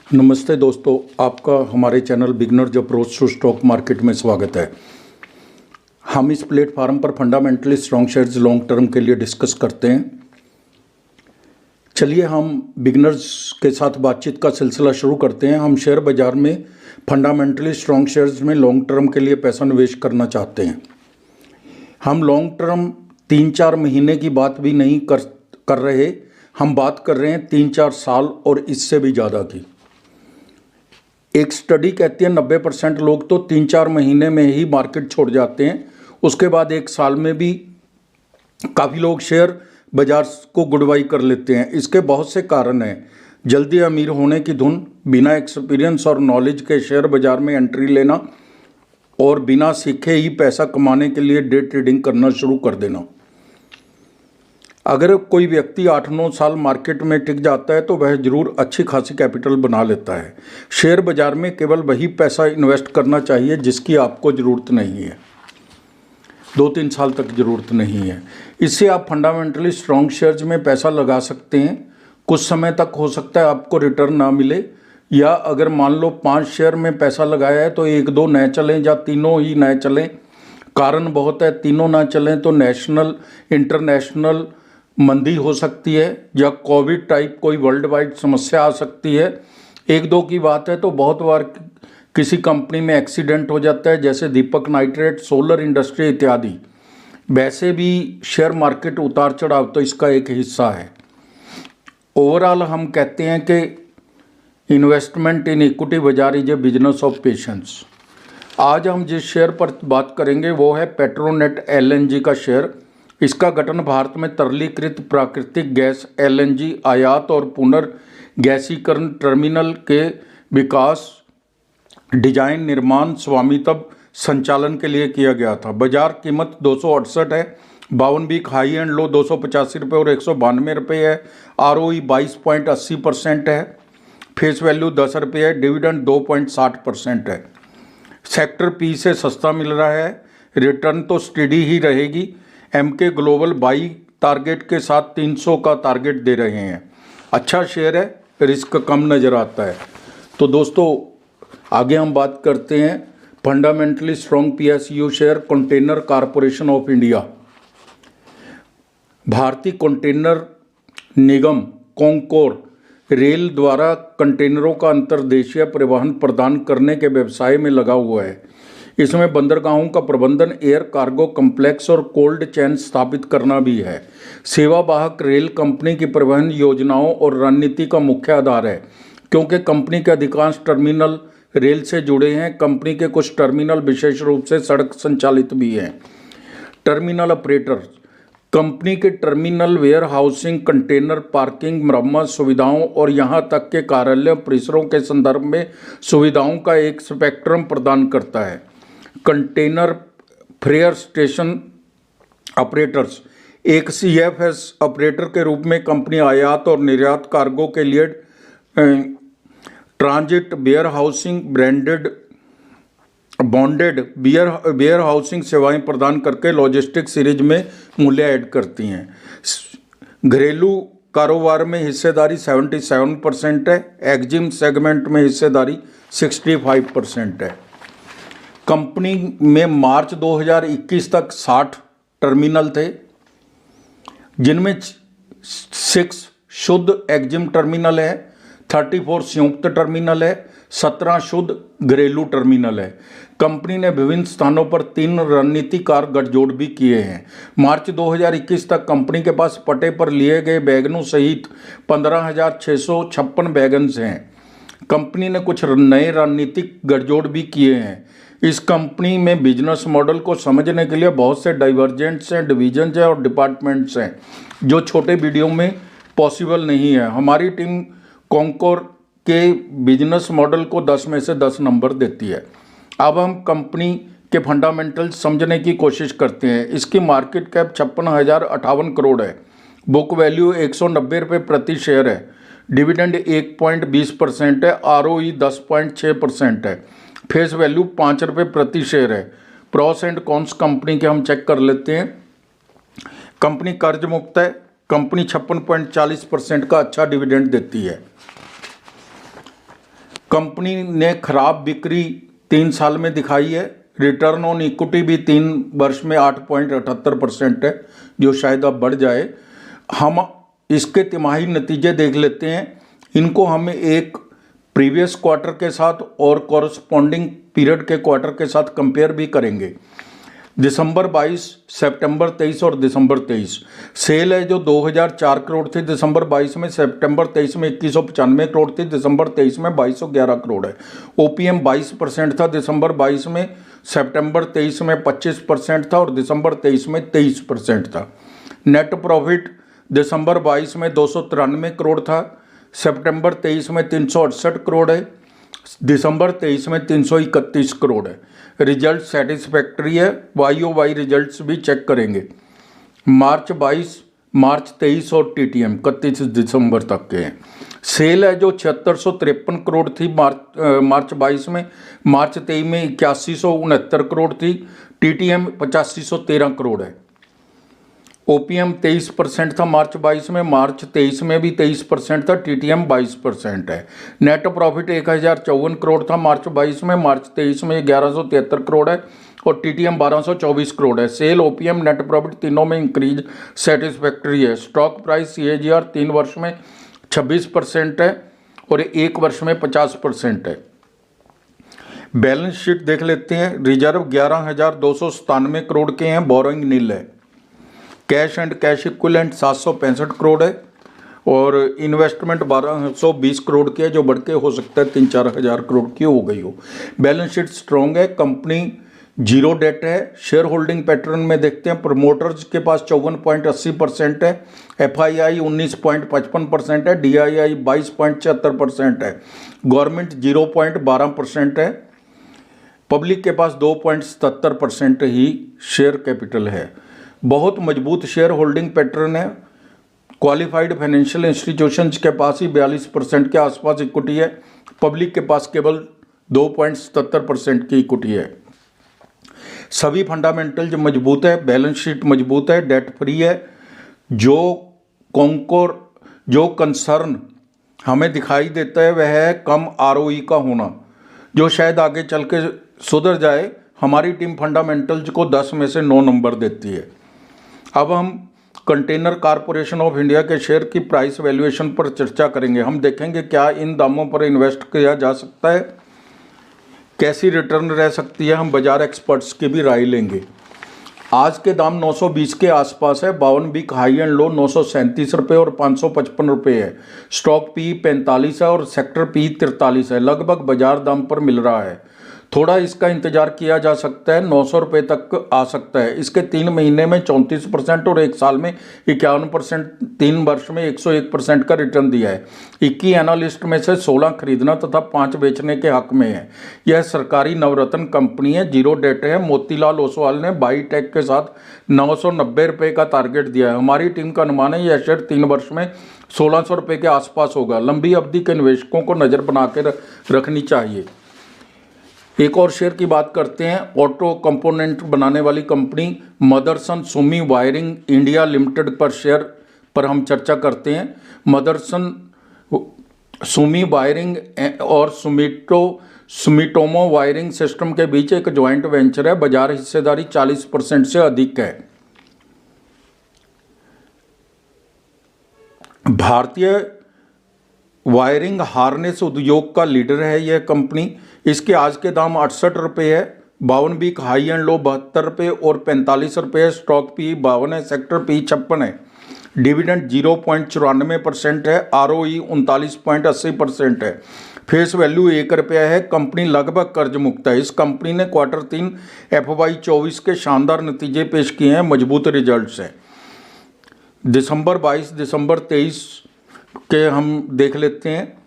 नमस्ते दोस्तों, आपका हमारे channel beginners approach to stock market में स्वागत है। हम इस प्लेटफार्म पर fundamentally strong shares long term के लिए डिस्कस करते हैं। चलिए हम बिगनर्स के साथ बातचीत का सिलसिला शुरू करते हैं। हम शेयर बाज़ार में फंडामेंटली स्ट्रॉन्ग शेयर्स में लॉन्ग टर्म के लिए पैसा निवेश करना चाहते हैं। हम लॉन्ग टर्म 3-4 महीने की बात भी नहीं कर रहे, हम बात कर रहे हैं 3-4 साल और इससे भी ज़्यादा की। एक स्टडी कहती है 90% लोग तो 3-4 महीने में ही मार्केट छोड़ जाते हैं। उसके बाद 1 साल में भी काफ़ी लोग शेयर बाजार को गुड बाई कर लेते हैं। इसके बहुत से कारण हैं। जल्दी अमीर होने की धुन, बिना एक्सपीरियंस और नॉलेज के शेयर बाजार में एंट्री लेना और बिना सीखे ही पैसा कमाने के लिए डे ट्रेडिंग करना शुरू कर देना। अगर कोई व्यक्ति 8-9 साल मार्केट में टिक जाता है तो वह जरूर अच्छी खासी कैपिटल बना लेता है। शेयर बाजार में केवल वही पैसा इन्वेस्ट करना चाहिए जिसकी आपको ज़रूरत नहीं है, 2-3 साल तक ज़रूरत नहीं है। इससे आप फंडामेंटली स्ट्रॉन्ग शेयर्स में पैसा लगा सकते हैं। कुछ समय तक हो सकता है आपको रिटर्न ना मिले, या अगर मान लो 5 शेयर में पैसा लगाया है तो 1-2 नए चलें या तीनों ही नए चलें। कारण बहुत है, तीनों ना चलें तो नेशनल इंटरनेशनल मंदी हो सकती है या कोविड टाइप कोई वर्ल्ड वाइड समस्या आ सकती है। 1-2 की बात है तो बहुत बार किसी कंपनी में एक्सीडेंट हो जाता है, जैसे दीपक नाइट्रेट, सोलर इंडस्ट्री इत्यादि। वैसे भी शेयर मार्केट उतार चढ़ाव तो इसका एक हिस्सा है। ओवरऑल हम कहते हैं कि इन्वेस्टमेंट इन इक्विटी बाजार is a business of patience. आज हम जिस शेयर पर बात करेंगे वो है पेट्रोनेट LNG का शेयर। इसका गठन भारत में तरलीकृत प्राकृतिक गैस LNG आयात और पुनर्गैसीकरण टर्मिनल के विकास, डिजाइन, निर्माण, स्वामित्व, संचालन के लिए किया गया था। बाजार कीमत 268 है। 52 वीक हाई एंड लो 285 रुपये और 192 रुपये है। ROE 22.80% है। फेस वैल्यू 10 रुपये है। डिविडेंड 2.60% है। सेक्टर P से सस्ता मिल रहा है। रिटर्न तो स्टेडी ही रहेगी। MK ग्लोबल बाई टारगेट के साथ 300 का टारगेट दे रहे हैं। अच्छा शेयर है, रिस्क कम नज़र आता है। तो दोस्तों आगे हम बात करते हैं fundamentally strong PSU share container corporation of India. भारतीय कंटेनर निगम कॉन्कोर रेल द्वारा कंटेनरों का अंतर्देशीय परिवहन प्रदान करने के व्यवसाय में लगा हुआ है। इसमें बंदरगाहों का प्रबंधन, एयर कार्गो कम्प्लेक्स और कोल्ड चेन स्थापित करना भी है। सेवा वाहक रेल कंपनी की परिवहन योजनाओं और रणनीति का मुख्य आधार है, क्योंकि कंपनी के अधिकांश टर्मिनल रेल से जुड़े हैं। कंपनी के कुछ टर्मिनल विशेष रूप से सड़क संचालित भी हैं। टर्मिनल ऑपरेटर कंपनी के terminal, warehousing, container parking, मरम्मत सुविधाओं और यहां तक के कार्यालय परिसरों के संदर्भ में सुविधाओं का एक स्पेक्ट्रम प्रदान करता है। कंटेनर फ्रेयर स्टेशन ऑपरेटर्स एक CFS ऑपरेटर के रूप में कंपनी आयात और निर्यात कार्गो के लिए transit warehousing, bonded warehousing सेवाएं प्रदान करके लॉजिस्टिक सीरीज में मूल्य ऐड करती हैं। घरेलू कारोबार में हिस्सेदारी 77% है। एक्जिम सेगमेंट में हिस्सेदारी 65% है। कंपनी में मार्च 2021 तक 60 टर्मिनल थे, जिनमें 6 शुद्ध एक्जिम टर्मिनल है, 34 संयुक्त टर्मिनल है, 17 शुद्ध घरेलू टर्मिनल है। कंपनी ने विभिन्न स्थानों पर 3 रणनीतिकार गठजोड़ भी किए हैं। मार्च 2021 तक कंपनी के पास पटे पर लिए गए वैगनों सहित 15,656 वैगन्स हैं। कंपनी ने कुछ नए रणनीतिक गठजोड़ भी किए हैं। इस कंपनी में बिजनेस मॉडल को समझने के लिए बहुत से डाइवर्जेंट्स हैं, डिवीजन्स हैं और डिपार्टमेंट्स हैं, जो छोटे वीडियो में पॉसिबल नहीं है। हमारी टीम कॉन्कोर के बिजनेस मॉडल को 10 में से 10 नंबर देती है। अब हम कंपनी के फंडामेंटल समझने की कोशिश करते हैं। इसकी मार्केट कैप 56,058 करोड़ है। बुक वैल्यू 190 रुपये प्रति शेयर है। डिविडेंड 1.20% है। ROE 10.6% है। फेस वैल्यू 5 रुपये प्रति शेयर है। प्रॉस एंड कॉन्स कंपनी के हम चेक कर लेते हैं। कंपनी कर्ज मुक्त है। कंपनी 56.40% का अच्छा डिविडेंड देती है। कंपनी ने खराब बिक्री 3 साल में दिखाई है। रिटर्न ऑन इक्विटी भी 3 वर्ष में 8.78% है, जो शायद अब बढ़ जाए। हम इसके तिमाही नतीजे देख लेते हैं। इनको हम एक प्रीवियस क्वार्टर के साथ और कॉरस्पॉन्डिंग पीरियड के क्वार्टर के साथ कंपेयर भी करेंगे। दिसंबर 22, सितंबर 23 और दिसंबर 23 सेल है जो 2004 करोड़ थी दिसंबर 22 में, सितंबर 23 में 2195 करोड़ थी, दिसंबर 23 में 2211 करोड़ है। ओपीएम 22% था दिसंबर 22 में, सितंबर 23 में 25% था और दिसंबर 23 में 23% था। नेट प्रॉफिट दिसंबर 22 में 293 करोड़ था, सितंबर 23 में 368 करोड़ है, दिसंबर 23 में 331 करोड़ है। रिजल्ट सेटिस्फैक्ट्री है। वाई रिजल्ट्स भी चेक करेंगे। मार्च 22, मार्च 23 और टीटीएम 31 दिसंबर तक के हैं। सेल है जो 7653 करोड़ थी मार्च 22 में, मार्च 23 में 8169 करोड़ थी, टीटीएम 8513 करोड़ है। ओपीएम 23% था मार्च 22 में, मार्च 23 में भी 23% था, टीटीएम 22% है। नेट प्रॉफिट 1054 करोड़ था मार्च 22 में, मार्च 23 में 1173 करोड़ है और टीटीएम 1224 करोड़ है। सेल, ओपीएम, नेट प्रॉफिट तीनों में इंक्रीज सेटिस्फैक्ट्री है। स्टॉक प्राइस CAGR 3 वर्ष में 26% है और 1 वर्ष में 50% है। बैलेंस शीट देख लेते हैं। रिजर्व 11,297 करोड़ के हैं, बोरोइंग नील है। Cash and cash equivalent 765 crore है और इन्वेस्टमेंट 1220 करोड़ की है, जो बढ़ के हो सकता है 3-4 हज़ार करोड़ की हो गई हो। बैलेंस शीट स्ट्रॉन्ग है। कंपनी जीरो डेट है। शेयर होल्डिंग पैटर्न में देखते हैं। प्रमोटर्स के पास 54.80% है, FII 19.55% है, DII 22.76% है, गवर्नमेंट 0.12% है, पब्लिक के पास 2.77% ही शेयर कैपिटल है। बहुत मजबूत शेयर होल्डिंग पैटर्न है। क्वालिफाइड फाइनेंशियल इंस्टीट्यूशंस के पास ही 42% के आसपास इक्विटी है, पब्लिक के पास केवल 2.77% की इक्विटी है। सभी फंडामेंटल्स मजबूत है, बैलेंस शीट मजबूत है, डेट फ्री है। जो कंसर्न हमें दिखाई देता है वह है कम ROE का होना, जो शायद आगे चल के सुधर जाए। हमारी टीम फंडामेंटल्स को 10 में से 9 नंबर देती है। अब हम कंटेनर कॉरपोरेशन ऑफ इंडिया के शेयर की प्राइस वैल्यूएशन पर चर्चा करेंगे। हम देखेंगे क्या इन दामों पर इन्वेस्ट किया जा सकता है, कैसी रिटर्न रह सकती है। हम बाजार एक्सपर्ट्स की भी राय लेंगे। आज के दाम 920 के आसपास है। 52 वीक हाई एंड लो 937 रुपये और 555 रुपये है। स्टॉक PE 45 है और सेक्टर PE 43 है। लगभग बाजार दाम पर मिल रहा है। थोड़ा इसका इंतजार किया जा सकता है, 900 रुपये तक आ सकता है। इसके 3 महीने में 34% और 1 साल में 51%, 3 वर्ष में 101% का रिटर्न दिया है। 21 एनालिस्ट में से 16 खरीदना तथा 5 बेचने के हक में है। यह सरकारी नवरत्न कंपनी है, जीरो डेट है। मोतीलाल ओसवाल ने बाईटेक के साथ 990 रुपये का टारगेट दिया है। हमारी टीम का अनुमान है यह शेयर 3 वर्ष में 1600 रुपये के आसपास होगा। लंबी अवधि के निवेशकों को नज़र बना के रखनी चाहिए। एक और शेयर की बात करते हैं। ऑटो कंपोनेंट बनाने वाली company Motherson Sumi wiring India limited पर शेयर पर हम चर्चा करते हैं। मदरसन सुमी वायरिंग और सुमिटोमो वायरिंग सिस्टम के बीच एक ज्वाइंट वेंचर है। बाजार हिस्सेदारी 40% से अधिक है। भारतीय वायरिंग हार्नेस उद्योग का लीडर है यह कंपनी। इसके आज के दाम 68 रुपये है। 52 वीक हाई एंड लो 72 रुपये और 45 रुपये है। स्टॉक PE 52 है, सेक्टर PE 56 है। डिविडेंड 0.94% है। ROE 39.80% है। फेस वैल्यू 1 रुपया है। कंपनी लगभग कर्ज मुक्त है। इस कंपनी ने Q3 FY 24 के शानदार नतीजे पेश किए हैं, मजबूत रिजल्ट्स हैं। दिसंबर 22, दिसंबर 23 के हम देख लेते हैं।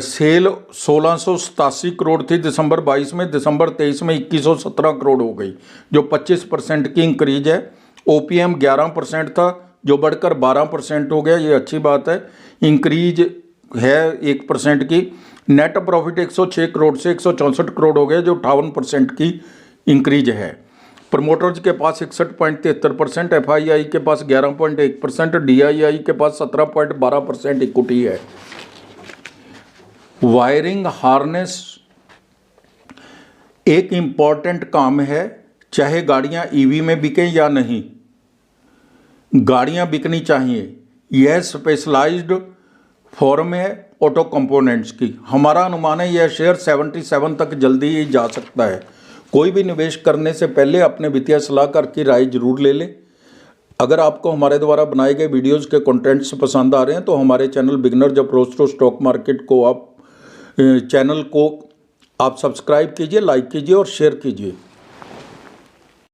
सेल 1687 करोड़ थी दिसंबर 22 में, दिसंबर 23 में 2117 करोड़ हो गई, जो 25% की इंक्रीज है। ओपीएम 11% था, जो बढ़कर 12% हो गया, ये अच्छी बात है। इंक्रीज है 1% की। नेट प्रॉफिट 106 करोड़ से 164 करोड़ हो गया, जो 58% की इंक्रीज है। प्रमोटर्स के पास 61.73%, FII के पास 11.1%, DII के पास 17.12% इक्विटी है। वायरिंग हार्नेस एक इम्पॉर्टेंट काम है, चाहे गाड़ियां ईवी में बिकें या नहीं, गाड़ियां बिकनी चाहिए। यह स्पेशलाइज्ड फॉर्म है ऑटो कंपोनेंट्स की। हमारा अनुमान है यह शेयर 77 तक जल्दी ही जा सकता है। कोई भी निवेश करने से पहले अपने वित्तीय सलाहकार की राय जरूर ले लें। अगर आपको हमारे द्वारा बनाए गए वीडियोस के कंटेंट्स पसंद आ रहे हैं तो हमारे channel beginners approach to stock market को आप सब्सक्राइब कीजिए, लाइक कीजिए और शेयर कीजिए।